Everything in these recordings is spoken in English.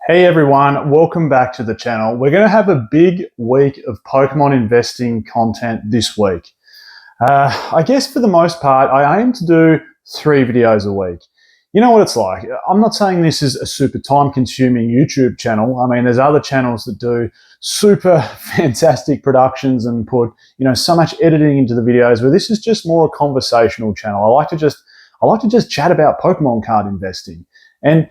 Hey everyone, welcome back to the channel. We're going to have a big week of Pokemon investing content this week. I guess for the most part, I aim to do 3 videos a week. You know what it's like. I'm not saying this is a super time-consuming YouTube channel. I mean, there's other channels that do super fantastic productions and put, so much editing into the videos, where this is just more a conversational channel. I like to just chat about Pokemon card investing. And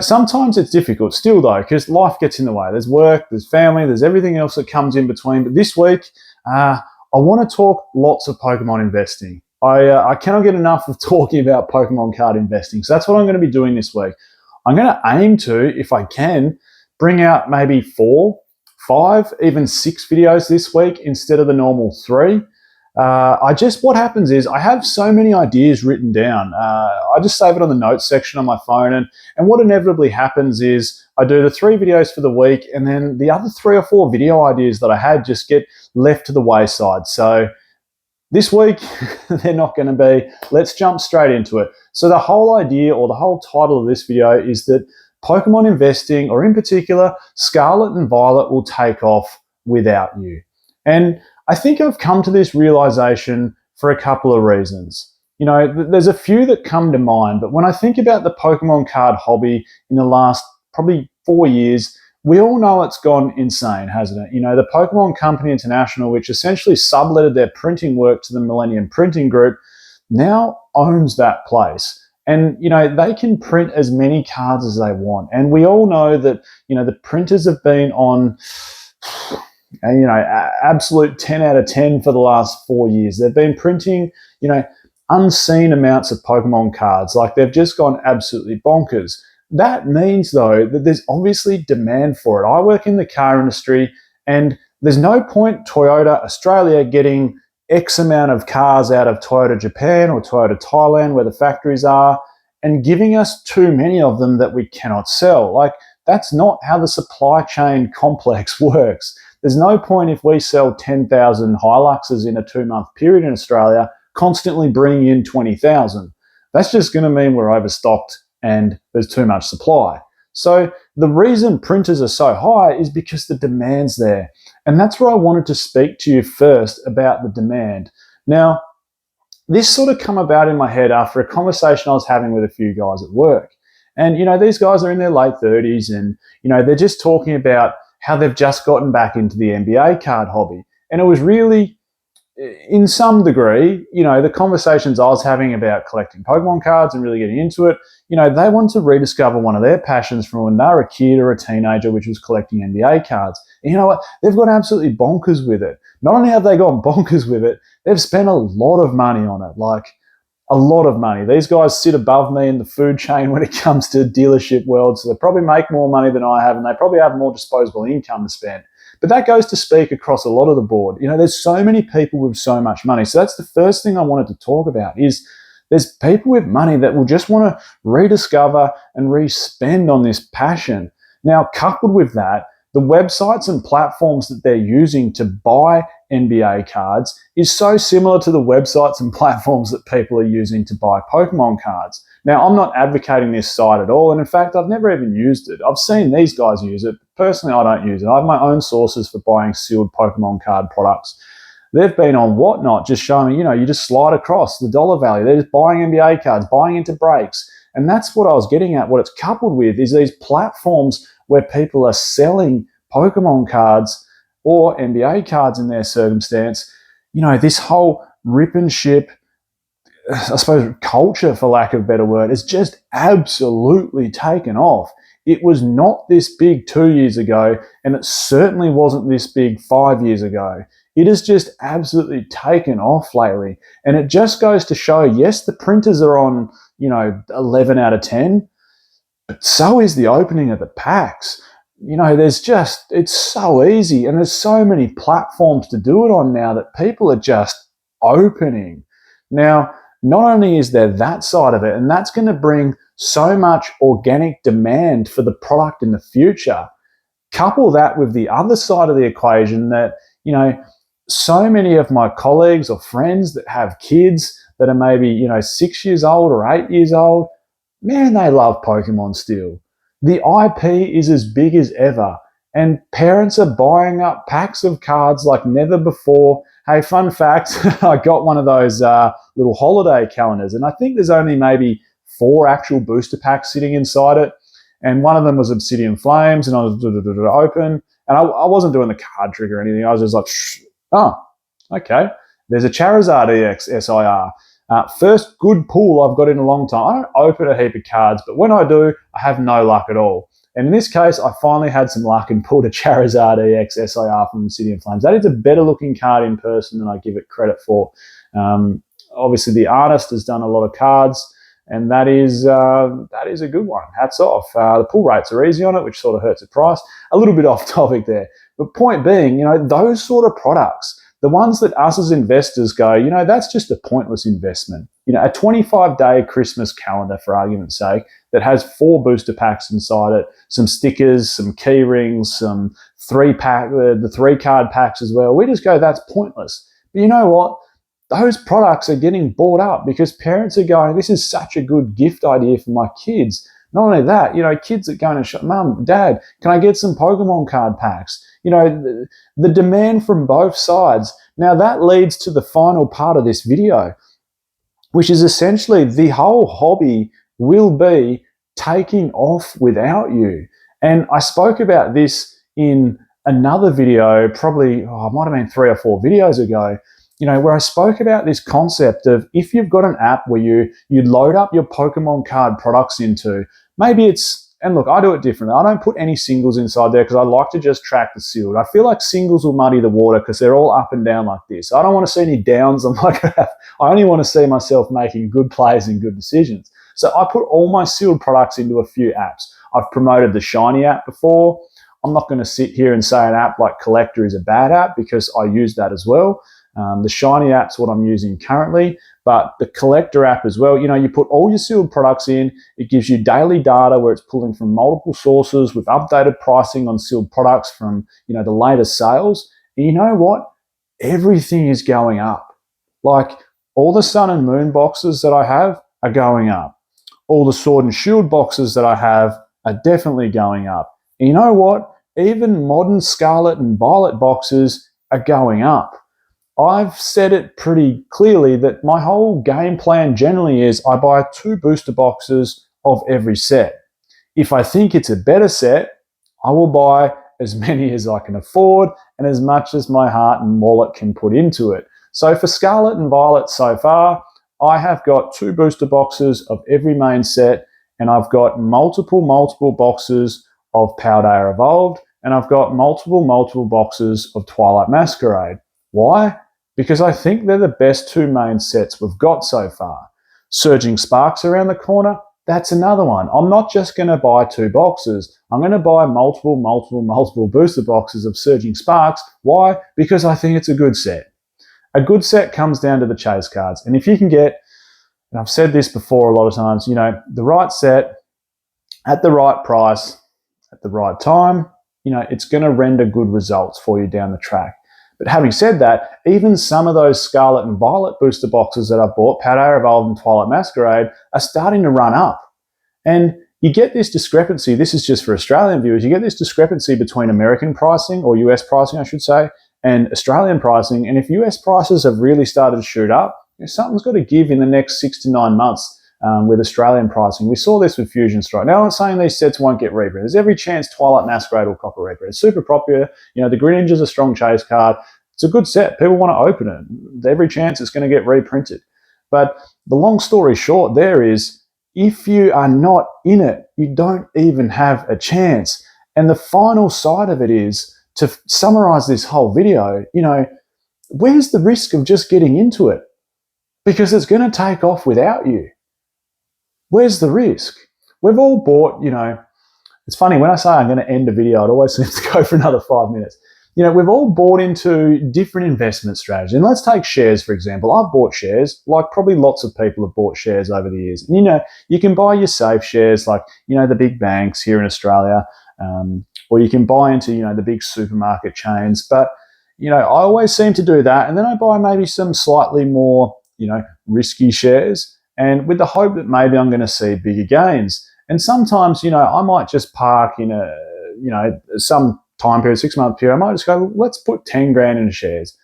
sometimes it's difficult still though, because life gets in the way. There's work, there's family, there's everything else that comes in between. But this week, I want to talk lots of Pokemon investing. I cannot get enough of talking about Pokemon card investing. So that's what I'm going to be doing this week. I'm going to aim to, if I can, bring out maybe 4, 5, even 6 videos this week instead of the normal 3. What happens is I have so many ideas written down. I just save it on the notes section on my phone. And what inevitably happens is I do the 3 videos for the week, and then the other 3 or 4 video ideas that I had just get left to the wayside. So this week, they're not going to be. Let's jump straight into it. So the whole idea, or the whole title of this video, is that Pokemon investing, or in particular, Scarlet and Violet, will take off without you. And I think I've come to this realization for a couple of reasons. There's a few that come to mind, but when I think about the Pokemon card hobby in the last probably 4 years, we all know it's gone insane, hasn't it? The Pokemon Company International, which essentially subletted their printing work to the Millennium Printing Group, now owns that place. And, they can print as many cards as they want. And we all know that, the printers have been on absolute 10 out of 10 for the last 4 years. They've been printing, unseen amounts of Pokemon cards. Like, they've just gone absolutely bonkers. That means, though, that there's obviously demand for it. I work in the car industry, and there's no point Toyota Australia getting X amount of cars out of Toyota Japan or Toyota Thailand, where the factories are, and giving us too many of them that we cannot sell. Like, that's not how the supply chain complex works. There's no point, if we sell 10,000 Hiluxes in a 2-month period in Australia, constantly bringing in 20,000. That's just going to mean we're overstocked and there's too much supply. So the reason printers are so high is because the demand's there. And that's where I wanted to speak to you first about the demand. Now, this sort of come about in my head after a conversation I was having with a few guys at work. And, these guys are in their late 30s, and, they're just talking about how they've just gotten back into the NBA card hobby. And it was really, in some degree, the conversations I was having about collecting Pokemon cards and really getting into it, they wanted to rediscover one of their passions from when they were a kid or a teenager, which was collecting NBA cards. And you know what? They've gone absolutely bonkers with it. Not only have they gone bonkers with it, they've spent a lot of money on it, like a lot of money. These guys sit above me in the food chain when it comes to dealership world, so they probably make more money than I have, and they probably have more disposable income to spend. But that goes to speak across a lot of the board. There's so many people with so much money. So that's the first thing I wanted to talk about, is there's people with money that will just want to rediscover and re-spend on this passion. Now, coupled with that, the websites and platforms that they're using to buy NBA cards is so similar to the websites and platforms that people are using to buy Pokemon cards. Now, I'm not advocating this site at all, and in fact, I've never even used it. I've seen these guys use it. Personally, I don't use it. I have my own sources for buying sealed Pokemon card products. They've been on Whatnot just showing me, you just slide across the dollar value. They're just buying NBA cards, buying into breaks. And that's what I was getting at. What it's coupled with is these platforms where people are selling Pokemon cards or NBA cards in their circumstance. This whole rip and ship, I suppose, culture, for lack of a better word, has just absolutely taken off. It was not this big 2 years ago, and it certainly wasn't this big 5 years ago. It has just absolutely taken off lately. And it just goes to show, yes, the printers are on, 11 out of 10, but so is the opening of the packs. It's so easy, and there's so many platforms to do it on now that people are just opening. Now, not only is there that side of it, and that's going to bring so much organic demand for the product in the future, couple that with the other side of the equation that, so many of my colleagues or friends that have kids that are maybe, 6 years old or 8 years old, man, they love Pokemon still. The IP is as big as ever, and parents are buying up packs of cards like never before. Hey, fun fact, I got one of those little holiday calendars, and I think there's only maybe 4 actual booster packs sitting inside it. And one of them was Obsidian Flames, and I was open, and I wasn't doing the card trick or anything. I was just like, oh, okay. There's a Charizard EX SIR. First good pull I've got in a long time. I don't open a heap of cards, but when I do, I have no luck at all. And in this case, I finally had some luck and pulled a Charizard EX SIR from Obsidian Flames. That is a better looking card in person than I give it credit for. Obviously, the artist has done a lot of cards, and that is a good one. Hats off. The pull rates are easy on it, which sort of hurts the price. A little bit off topic there. But point being, those sort of products, the ones that us as investors go, that's just a pointless investment. A 25-day Christmas calendar, for argument's sake, that has 4 booster packs inside it, some stickers, some key rings, some 3-pack, the 3-card packs as well. We just go, that's pointless. But you know what? Those products are getting bought up because parents are going, this is such a good gift idea for my kids. Not only that, kids are going to shop, Mum, Dad, can I get some Pokemon card packs? The demand from both sides. Now that leads to the final part of this video, which is essentially the whole hobby will be taking off without you. And I spoke about this in another video, probably, it might have been 3 or 4 videos ago, where I spoke about this concept of if you've got an app where you load up your Pokemon card products into, maybe it's, and look, I do it differently. I don't put any singles inside there because I like to just track the sealed. I feel like singles will muddy the water because they're all up and down like this. I don't want to see any downs on my graph. I only want to see myself making good plays and good decisions. So I put all my sealed products into a few apps. I've promoted the Shiny app before. I'm not going to sit here and say an app like Collector is a bad app because I use that as well. The Shiny app's what I'm using currently, but the Collector app as well, you put all your sealed products in, it gives you daily data where it's pulling from multiple sources with updated pricing on sealed products from, the latest sales. And you know what? Everything is going up. Like all the Sun and Moon boxes that I have are going up. All the Sword and Shield boxes that I have are definitely going up. And you know what? Even modern Scarlet and Violet boxes are going up. I've said it pretty clearly that my whole game plan generally is I buy 2 booster boxes of every set. If I think it's a better set, I will buy as many as I can afford and as much as my heart and wallet can put into it. So for Scarlet and Violet so far, I have got 2 booster boxes of every main set, and I've got multiple boxes of Paldea Evolved, and I've got multiple boxes of Twilight Masquerade. Why? Because I think they're the best 2 main sets we've got so far. Surging Sparks around the corner, that's another one. I'm not just going to buy 2 boxes. I'm going to buy multiple booster boxes of Surging Sparks. Why? Because I think it's a good set. A good set comes down to the chase cards. And if you can get, and I've said this before a lot of times, the right set at the right price at the right time, it's going to render good results for you down the track. But having said that, even some of those Scarlet and Violet booster boxes that I've bought, Paldea Evolved and Twilight Masquerade, are starting to run up. And you get this discrepancy, this is just for Australian viewers, you get this discrepancy between American pricing, or US pricing I should say, and Australian pricing. And if US prices have really started to shoot up, something's got to give in the next 6 to 9 months with Australian pricing. We saw this with Fusion Strike. Now, I'm not saying these sets won't get reprinted. There's every chance Twilight Masquerade will cop a reprint. It's super popular. The Greninja's a strong chase card. It's a good set. People want to open it. Every chance it's going to get reprinted. But the long story short there is, if you are not in it, you don't even have a chance. And the final side of it is, to summarize this whole video, where's the risk of just getting into it? Because it's going to take off without you. Where's the risk? We've all bought, it's funny, when I say I'm going to end a video, it always seems to go for another 5 minutes. We've all bought into different investment strategies. And let's take shares, for example. I've bought shares, like probably lots of people have bought shares over the years. And, you can buy your safe shares, like, the big banks here in Australia, or you can buy into, the big supermarket chains. But, I always seem to do that. And then I buy maybe some slightly more, risky shares, and with the hope that maybe I'm going to see bigger gains. And sometimes, I might just park in some time period, 6 month period. I might just go, let's put 10 grand into shares.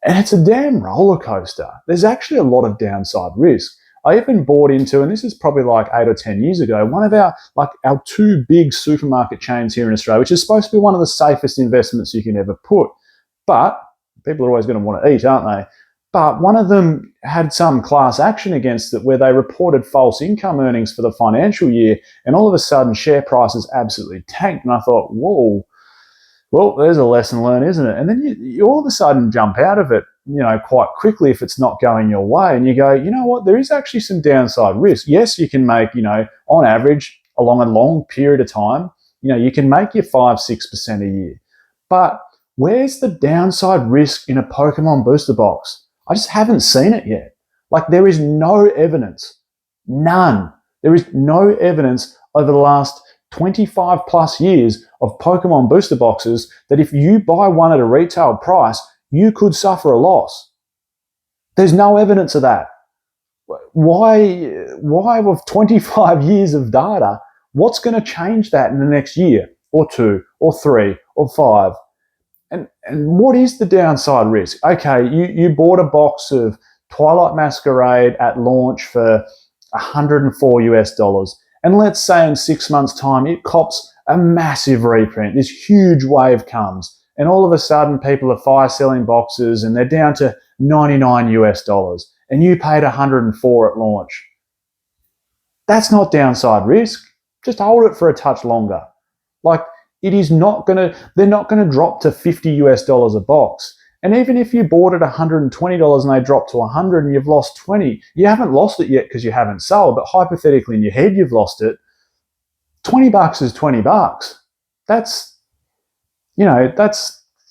And it's a damn roller coaster. There's actually a lot of downside risk. I even bought into, and this is probably like 8 or 10 years ago, one of our two big supermarket chains here in Australia, which is supposed to be one of the safest investments you can ever put. But people are always going to want to eat, aren't they? But one of them had some class action against it where they reported false income earnings for the financial year, and all of a sudden share prices absolutely tanked. And I thought, whoa, well, there's a lesson learned, isn't it? And then you all of a sudden jump out of it, quite quickly if it's not going your way. And you go, you know what, there is actually some downside risk. Yes, you can make, on average, along a long period of time, you can make your 5-6% a year. But where's the downside risk in a Pokemon booster box? I just haven't seen it yet. Like, there is no evidence, none. There is no evidence over the last 25 plus years of Pokemon booster boxes that if you buy one at a retail price, you could suffer a loss. There's no evidence of that. Why with 25 years of data, what's going to change that in the next year or 2 or 3 or 5? And what is the downside risk? Okay, you bought a box of Twilight Masquerade at launch for $104 US. And let's say in 6 months' time, it cops a massive reprint. This huge wave comes, and all of a sudden people are fire selling boxes and they're down to $99 US, and you paid $104 at launch. That's not downside risk. Just hold it for a touch longer. Like, they're not going to drop to $50 US a box. And even if you bought it $120 and they drop to $100 and you've lost $20, you haven't lost it yet because you haven't sold, but hypothetically in your head you've lost it. $20 is $20. That's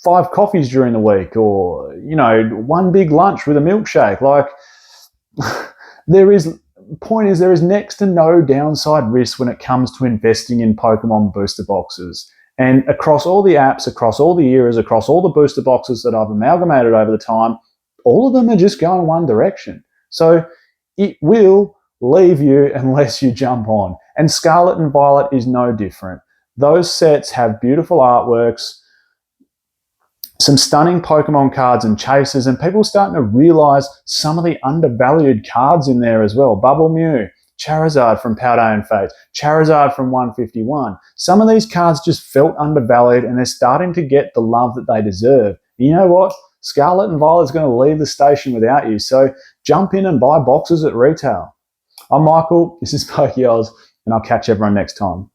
5 coffees during the week, or, one big lunch with a milkshake. Like, there is next to no downside risk when it comes to investing in Pokemon booster boxes. And across all the apps, across all the eras, across all the booster boxes that I've amalgamated over the time, all of them are just going one direction. So it will leave you unless you jump on. And Scarlet and Violet is no different. Those sets have beautiful artworks, some stunning Pokemon cards and chasers, and people are starting to realize some of the undervalued cards in there as well. Bubble Mew, Charizard from Paldean Fates, Charizard from 151. Some of these cards just felt undervalued, and they're starting to get the love that they deserve. And you know what? Scarlet and Violet's going to leave the station without you, so jump in and buy boxes at retail. I'm Michael, this is Poke Oz, and I'll catch everyone next time.